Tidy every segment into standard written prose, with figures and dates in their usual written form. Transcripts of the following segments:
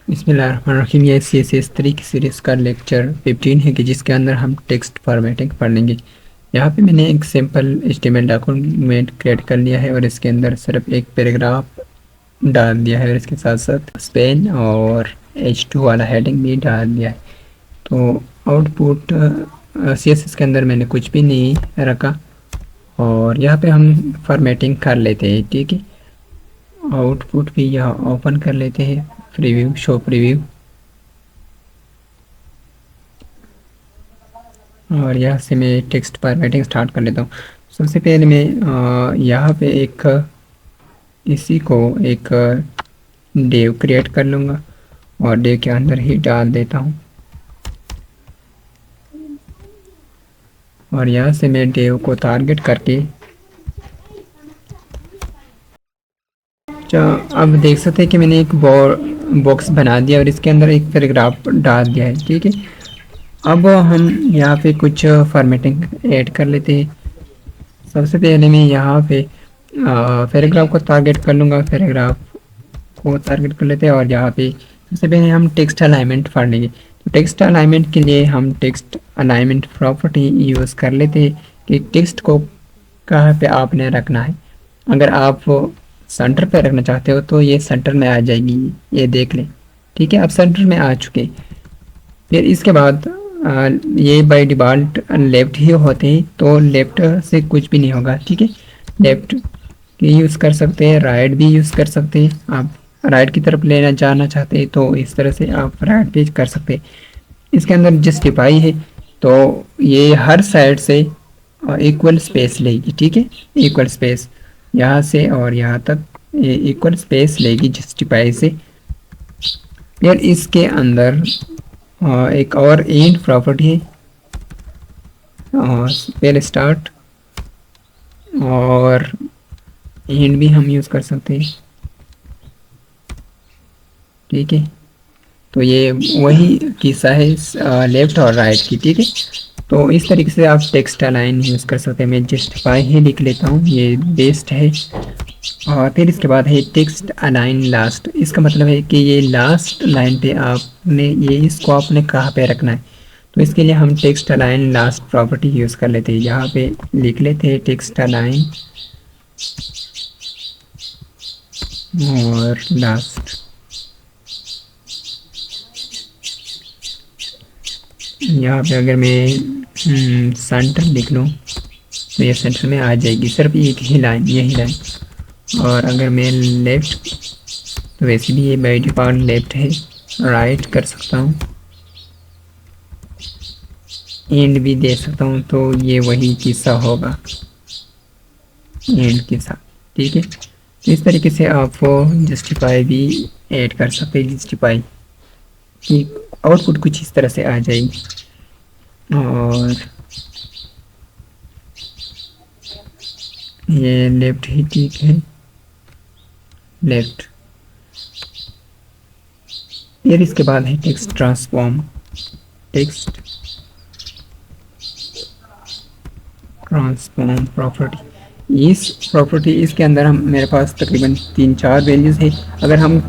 बिस्मिल्लाहिर्रहमानिर्रहीम। ये CSS3 की सीरीज़ का लेक्चर 15 है कि जिसके अंदर हम टेक्स्ट फॉर्मेटिंग पढ़ लेंगे। यहाँ पे मैंने एक सिंपल HTML डॉक्यूमेंट क्रिएट कर लिया है और इसके अंदर सिर्फ एक पैराग्राफ डाल दिया है और इसके साथ साथ स्पेन और H2 वाला हेडिंग भी डाल दिया है। तो आउटपुट CSS के अंदर मैंने कुछ भी नहीं रखा और यहाँ पे हम फॉर्मेटिंग कर लेते हैं। ठीक है, आउटपुट भी यहाँ ओपन कर लेते हैं, प्रीव्यू, शो प्रीव्यू, और यहाँ से मैं टेक्स्ट फॉर्मेटिंग स्टार्ट कर लेता हूँ। सबसे पहले मैं यहाँ पे इसी को एक डेव क्रिएट कर लूँगा और डेव के अंदर ही डाल देता हूँ और यहाँ से मैं डेव को टारगेट करके अब देख सकते हैं कि मैंने एक बॉक्स बना दिया और इसके अंदर एक पैराग्राफ डाल दिया है। ठीक है, अब हम यहाँ पे कुछ फॉर्मेटिंग ऐड कर लेते हैं। सबसे पहले मैं यहाँ पे पैराग्राफ को टारगेट कर लूँगा, पैराग्राफ को टारगेट कर लेते हैं और यहाँ पे सबसे पहले हम टेक्स्ट अलाइनमेंट पढ़ लेंगे। तो टेक्स्ट अलाइनमेंट के लिए हम टेक्स्ट अलाइनमेंट प्रॉपर्टी यूज़ कर लेते हैं कि टेक्स्ट को कहाँ पे आपने रखना है। अगर आप सेंटर पे रखना चाहते हो तो ये सेंटर में आ जाएगी, ये देख लें। ठीक है, अब सेंटर में आ चुके। फिर इसके बाद ये बाय डिफ़ॉल्ट लेफ़्ट ही होते हैं तो लेफ़्ट से कुछ भी नहीं होगा। ठीक है, लेफ़्ट की यूज़ कर सकते हैं, राइट भी यूज़ कर सकते हैं। आप राइट की तरफ लेना जाना चाहते हैं तो इस तरह से आप राइट भी कर सकते हैं। इसके अंदर जस्टिफाई है तो ये हर साइड से इक्वल स्पेस लेगी। ठीक है, इक्वल स्पेस यहाँ से और यहाँ तक ये इक्वल स्पेस लेगी जस्टिफाई से। फिर इसके अंदर एक और एंड प्रॉपर्टी है, पहले स्टार्ट और एंड भी हम यूज़ कर सकते हैं। ठीक है, तो ये वही किस्सा है लेफ़्ट और राइट की। ठीक है, तो इस तरीके से आप टेक्स्ट अलाइन यूज़ कर सकते हैं। मैं जस्टिफाई ही लिख लेता हूँ, ये बेस्ट है। और फिर इसके बाद है टेक्स्ट अलाइन लास्ट। इसका मतलब है कि ये लास्ट लाइन पे आपने इसको आपने कहाँ पे रखना है। तो इसके लिए हम text align last property use कर लेते हैं। यहाँ पे लिख लेते हैं टेक्स्ट अलाइन और लास्ट। यहाँ पे अगर मैं सेंटर लिख लूँ तो ये सेंटर में आ जाएगी, सिर्फ एक ही लाइन, यही लाइन। और अगर मैं लेफ़्ट तो वैसे भी ये बाय डिफ़ॉल्ट लेफ़्ट है, राइट कर सकता हूँ, एंड भी दे सकता हूँ, तो ये वही किस्सा होगा एंड के साथ। ठीक है, तो इस तरीके से आप जस्टिफाई भी ऐड कर सकते हैं। जस्टिफाई की आउटपुट कुछ इस तरह से आ जाएगी। और ये लेफ्ट ही ठीक है, लेफ्ट। फिर इसके बाद है text transform. Text transform property, इस प्रॉपर्टी इसके अंदर हम मेरे पास तकरीबन 3-4 वैल्यूज़ है। अगर हम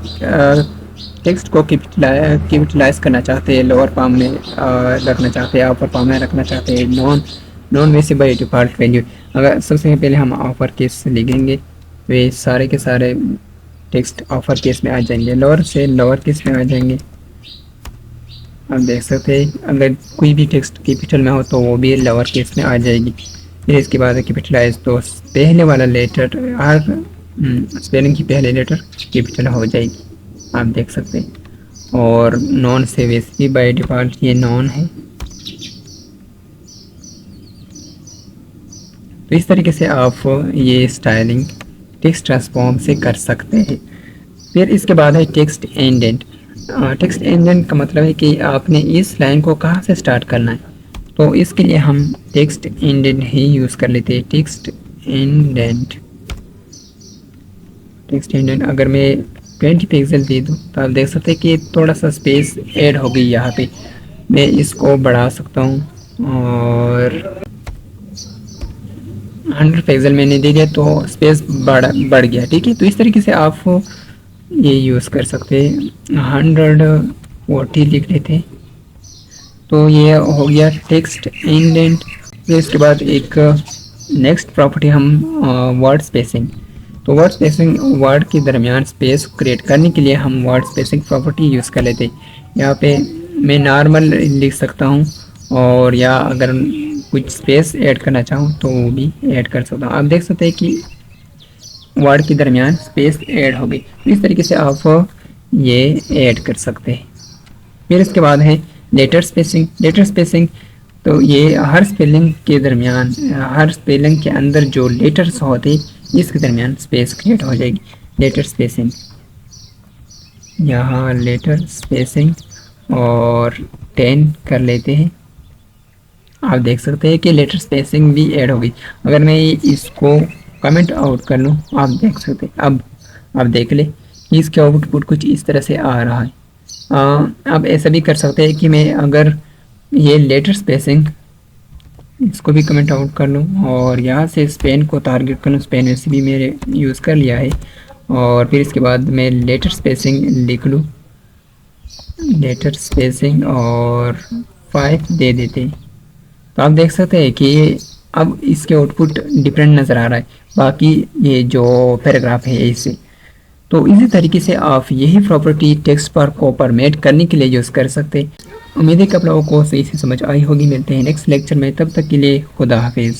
टेक्स्ट को कैपिटलाइज करना चाहते हैं, लोअर पाम में रखना चाहते हैं, अपर पाम में रखना चाहते हैं, नॉन में से बाय डिफ़ॉल्ट वैल्यू। अगर सबसे पहले हम अपर केस लिखेंगे वे सारे के सारे टेक्स्ट अपर केस में आ जाएंगे, लोअर से लोअर केस में आ जाएंगे। आप देख सकते हैं अगर कोई भी टेक्स्ट कैपिटल में हो तो वो भी लोअर केस में आ जाएगी। फिर इसके बाद कैपिटलाइज तो पहले वाला लेटर, हर स्पेलिंग की पहले लेटर कैपिटल हो जाएगी, आप देख सकते हैं। और नॉन से वैसे भी बाय डिफ़ॉल्ट ये नॉन है। तो इस तरीके से आप ये स्टाइलिंग टेक्स्ट ट्रांसफॉर्म से कर सकते हैं। फिर इसके बाद है टेक्स्ट इंडेंट। टेक्स्ट इंडेंट का मतलब है कि आपने इस लाइन को कहाँ से स्टार्ट करना है, तो इसके लिए हम टेक्स्ट इंडेंट ही यूज़ कर लेते हैं। टेक्स्ट इंडेंट, टेक्स्ट इंडेंट अगर मैं 20 पिक्सल दे दूँ तो आप देख सकते हैं कि थोड़ा सा स्पेस ऐड हो गई यहाँ पे। मैं इसको बढ़ा सकता हूँ और 100 पिक्सल मैंने दे दिया तो स्पेस बढ़ गया। ठीक है, तो इस तरीके से आप ये यूज़ कर सकते हैं। 140 लिख लेते। तो ये हो गया टेक्स्ट इंडेंट। फिर इसके बाद एक नेक्स्ट प्रॉपर्टी हम वर्ड स्पेसिंग। तो वर्ड स्पेसिंग, वर्ड के दरमियान स्पेस क्रिएट करने के लिए हम वर्ड स्पेसिंग प्रॉपर्टी यूज़ कर लेते। यहाँ पे मैं नॉर्मल लिख सकता हूँ, और या अगर कुछ स्पेस ऐड करना चाहूँ तो वो भी ऐड कर सकता हूँ। आप देख सकते हैं कि वर्ड के दरमियान स्पेस ऐड हो गई। इस तरीके से आप ये ऐड कर सकते हैं। फिर इसके बाद है लेटर स्पेसिंग। लेटर स्पेसिंग तो ये हर स्पेलिंग के दरमियान, हर स्पेलिंग के अंदर जो लेटर्स होते इसके दरमियान स्पेस क्रिएट हो जाएगी। लेटर स्पेसिंग, यहाँ लेटर स्पेसिंग और 10 कर लेते हैं। आप देख सकते हैं कि लेटर स्पेसिंग भी ऐड हो गई। अगर मैं इसको कमेंट आउट कर लूँ, आप देख सकते हैं। अब आप देख ले कि इसके आउटपुट कुछ इस तरह से आ रहा है। आप ऐसा भी कर सकते हैं कि मैं अगर ये लेटर स्पेसिंग इसको भी कमेंट आउट कर लूँ और यहाँ से स्पेन को टारगेट कर लूँ। स्पेन वैसे भी मेरे यूज़ कर लिया है। और फिर इसके बाद मैं लेटर स्पेसिंग लिख लूँ, लेटर स्पेसिंग और 5 दे देते हैं। तो आप देख सकते हैं कि अब इसके आउटपुट डिफरेंट नज़र आ रहा है बाकी ये जो पैराग्राफ है इससे। तो इसी तरीके से आप यही प्रॉपर्टी टेक्स्ट पर को फॉर्मेट करने के लिए यूज़ कर सकते हैं। उम्मीद है कि आप लोगों को सही से समझ आई होगी। मिलते हैं नेक्स्ट लेक्चर में, तब तक के लिए खुदा हाफिज़।